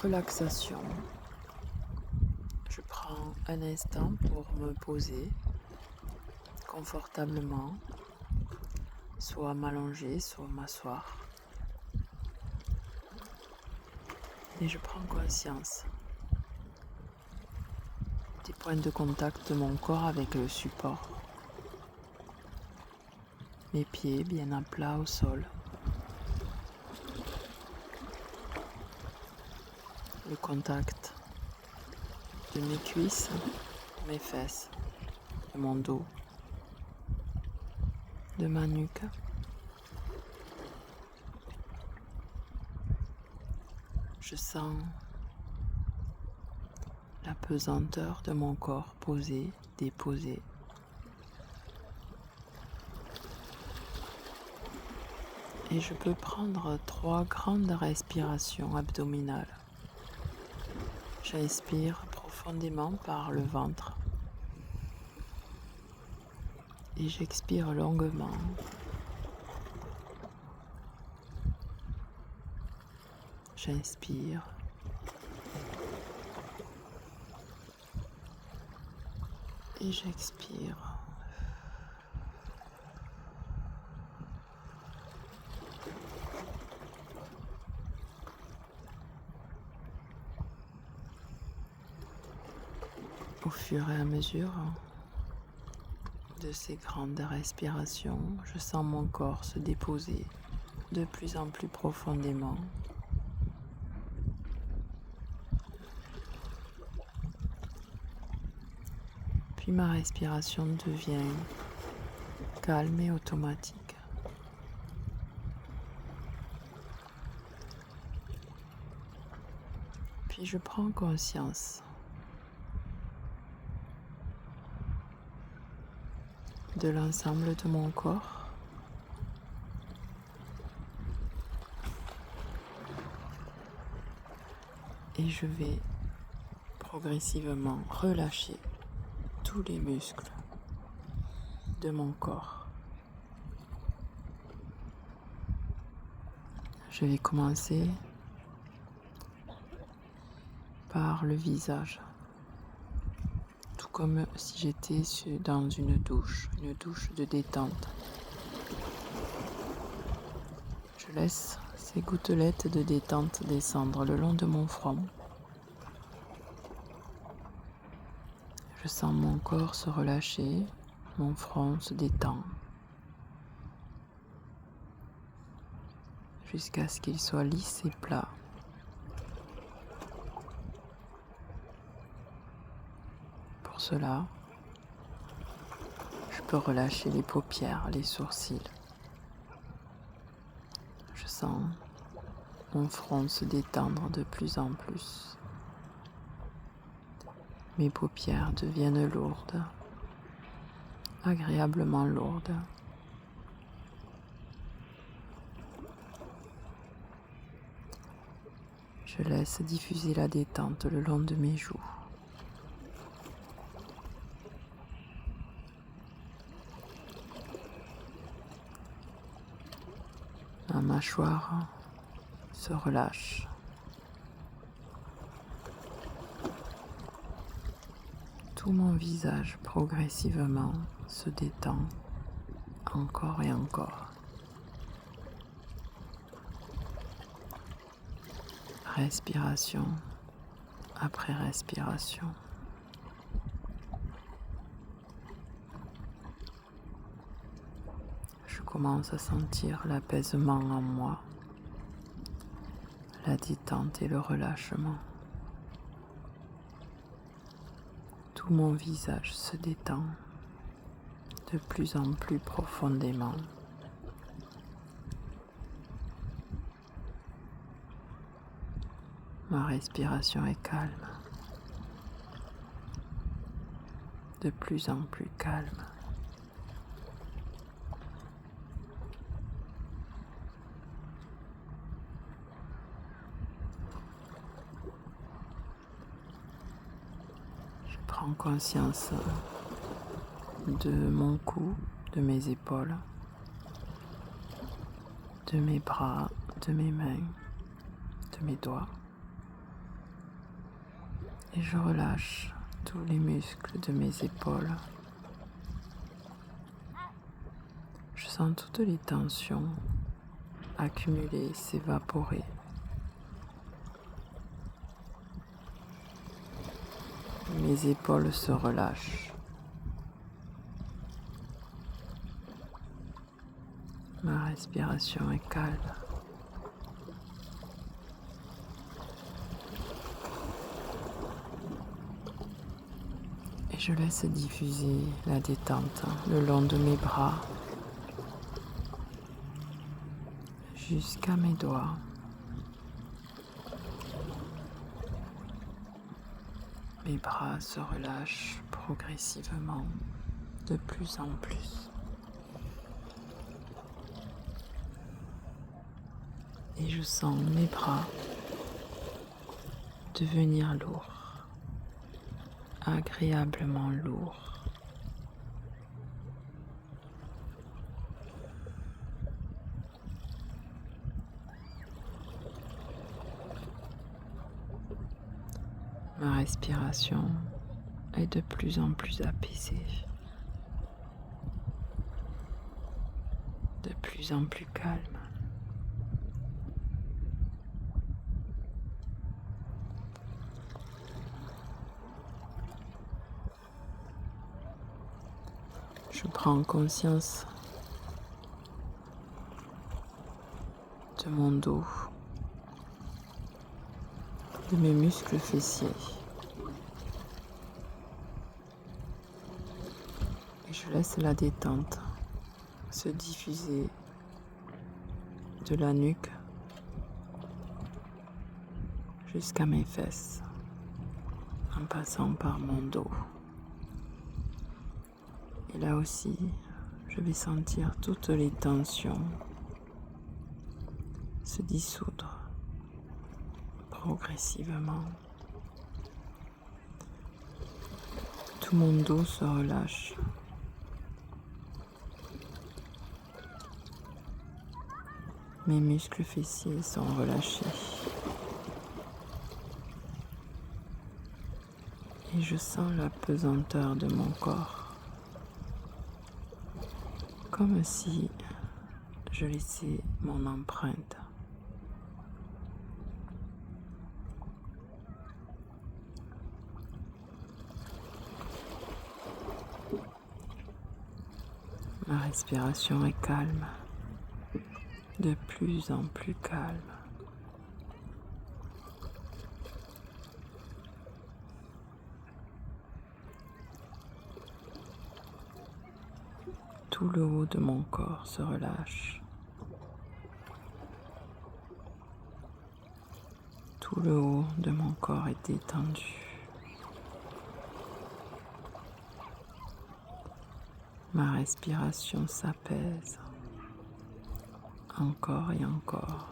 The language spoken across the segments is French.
relaxation. Je prends un instant pour me poser confortablement, soit m'allonger, soit m'asseoir. Et je prends conscience des points de contact de mon corps avec le support. Mes pieds bien à plat au sol. Le contact de mes cuisses, mes fesses, de mon dos, de ma nuque. Je sens la pesanteur de mon corps posé, déposé. Et je peux prendre 3 grandes respirations abdominales. J'inspire profondément par le ventre et j'expire longuement. J'inspire et j'expire. Au fur et à mesure de ces grandes respirations, je sens mon corps se déposer de plus en plus profondément. Puis ma respiration devient calme et automatique. Puis je prends conscience de l'ensemble de mon corps. Et je vais progressivement relâcher tous les muscles de mon corps. Je vais commencer par le visage, tout comme si j'étais dans une douche de détente. Je laisse ces gouttelettes de détente descendre le long de mon front. Je sens mon corps se relâcher, mon front se détend, jusqu'à ce qu'il soit lisse et plat. Pour cela, je peux relâcher les paupières, les sourcils. Je sens mon front se détendre de plus en plus. Mes paupières deviennent lourdes, agréablement lourdes. Je laisse diffuser la détente le long de mes joues. Ma mâchoire se relâche. Tout mon visage progressivement se détend encore et encore. Respiration après respiration. Je commence à sentir l'apaisement en moi, la détente et le relâchement. Tout mon visage se détend de plus en plus profondément. Ma respiration est calme, de plus en plus calme. Je prends conscience de mon cou, de mes épaules, de mes bras, de mes mains, de mes doigts. Et je relâche tous les muscles de mes épaules. Je sens toutes les tensions accumulées s'évaporer. Mes épaules se relâchent. Ma respiration est calme. Et je laisse diffuser la détente le long de mes bras jusqu'à mes doigts. Mes bras se relâchent progressivement, de plus en plus. Et je sens mes bras devenir lourds, agréablement lourds. Ma respiration est de plus en plus apaisée, de plus en plus calme. Je prends conscience de mon dos, de mes muscles fessiers. Et je laisse la détente se diffuser de la nuque jusqu'à mes fesses, en passant par mon dos. Et là aussi, je vais sentir toutes les tensions se dissoudre progressivement. Tout mon dos se relâche. Mes muscles fessiers sont relâchés. Et je sens la pesanteur de mon corps. Comme si je laissais mon empreinte. Ma respiration est calme, de plus en plus calme. Tout le haut de mon corps se relâche. Tout le haut de mon corps est détendu. Ma respiration s'apaise encore et encore.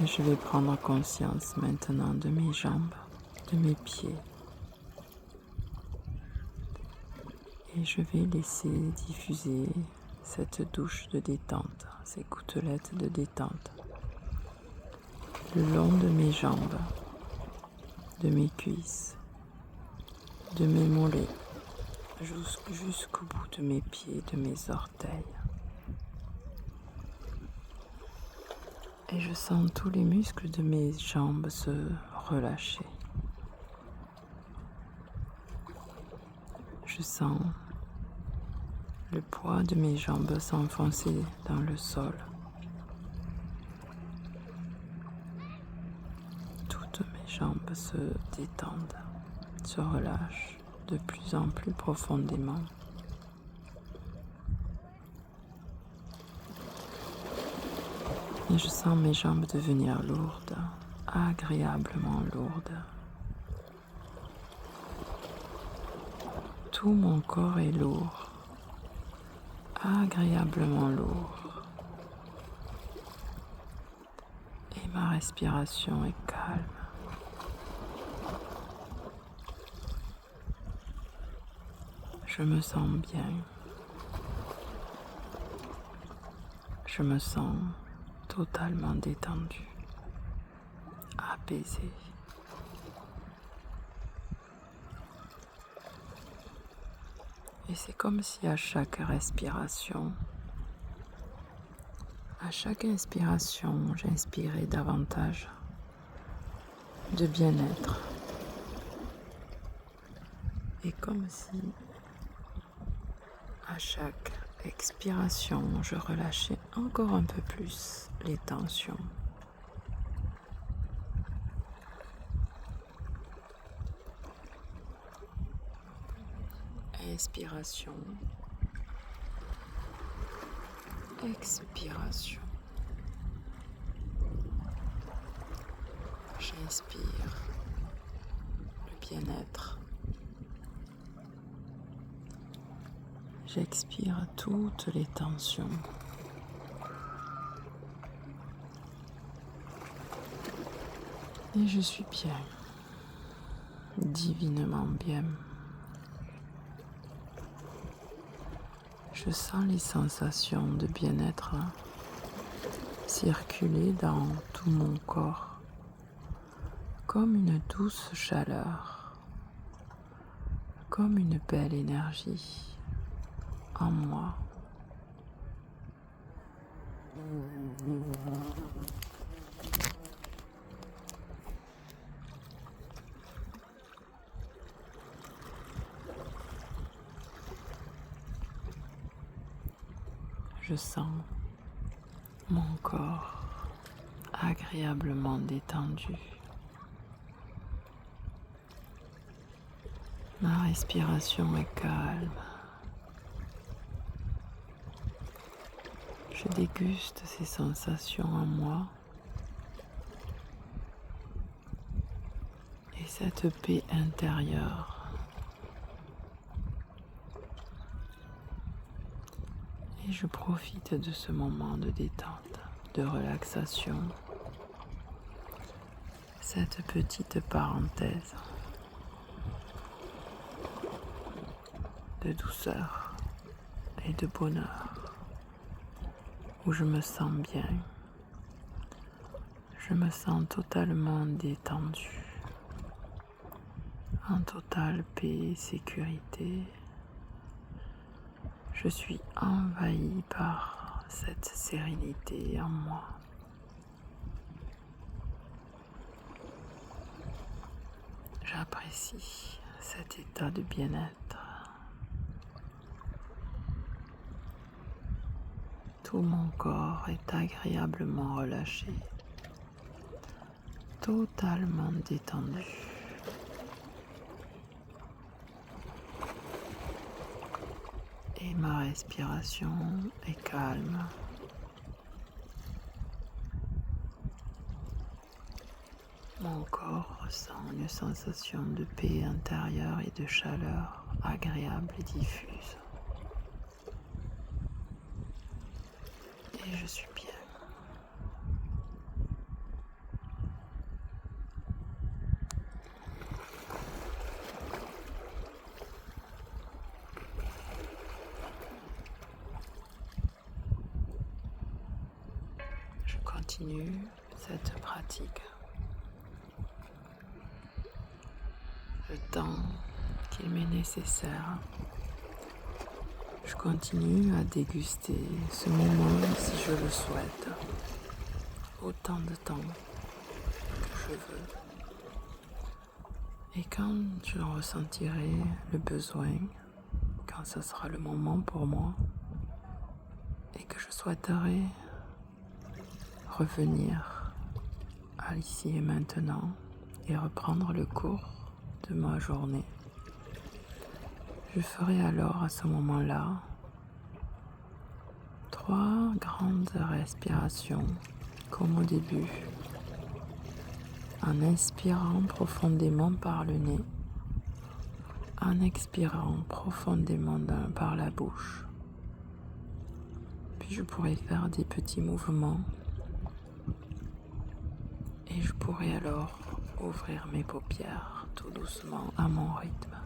Et je vais prendre conscience maintenant de mes jambes, de mes pieds. Et je vais laisser diffuser cette douche de détente, ces gouttelettes de détente, le long de mes jambes, de mes cuisses, de mes mollets, jusqu'au bout de mes pieds, de mes orteils. Et je sens tous les muscles de mes jambes se relâcher. Je sens le poids de mes jambes s'enfoncer dans le sol. Toutes mes jambes se détendent, se relâchent de plus en plus profondément. Et je sens mes jambes devenir lourdes, agréablement lourdes. Tout mon corps est lourd, agréablement lourd. Et ma respiration est calme. Je me sens bien. je me sens totalement détendue, apaisée. Et c'est comme si à chaque respiration, à chaque inspiration, j'inspirais davantage de bien-être. Et comme si à chaque expiration, je relâchais encore un peu plus les tensions. Inspiration, expiration. J'inspire le bien-être. J'expire toutes les tensions. Et je suis bien, divinement bien. Je sens les sensations de bien-être circuler dans tout mon corps, comme une douce chaleur, comme une belle énergie en moi. Je sens mon corps agréablement détendu. Ma respiration est calme. Je déguste ces sensations en moi et cette paix intérieure. Et je profite de ce moment de détente, de relaxation, cette petite parenthèse de douceur et de bonheur, où je me sens bien, je me sens totalement détendue, en totale paix et sécurité. Je suis envahie par cette sérénité en moi. J'apprécie cet état de bien-être. Tout mon corps est agréablement relâché, totalement détendu. Et ma respiration est calme. Mon corps ressent une sensation de paix intérieure et de chaleur agréable et diffuse. Et je suis bien. Je continue cette pratique le temps qu'il m'est nécessaire. Je continue à déguster ce moment si je le souhaite, autant de temps que je veux. Et quand je ressentirai le besoin, quand ce sera le moment pour moi, et que je souhaiterai revenir à l'ici et maintenant et reprendre le cours de ma journée, je ferai alors à ce moment-là 3 grandes respirations comme au début, en inspirant profondément par le nez, en expirant profondément par la bouche. Puis je pourrai faire des petits mouvements et je pourrai alors ouvrir mes paupières tout doucement à mon rythme.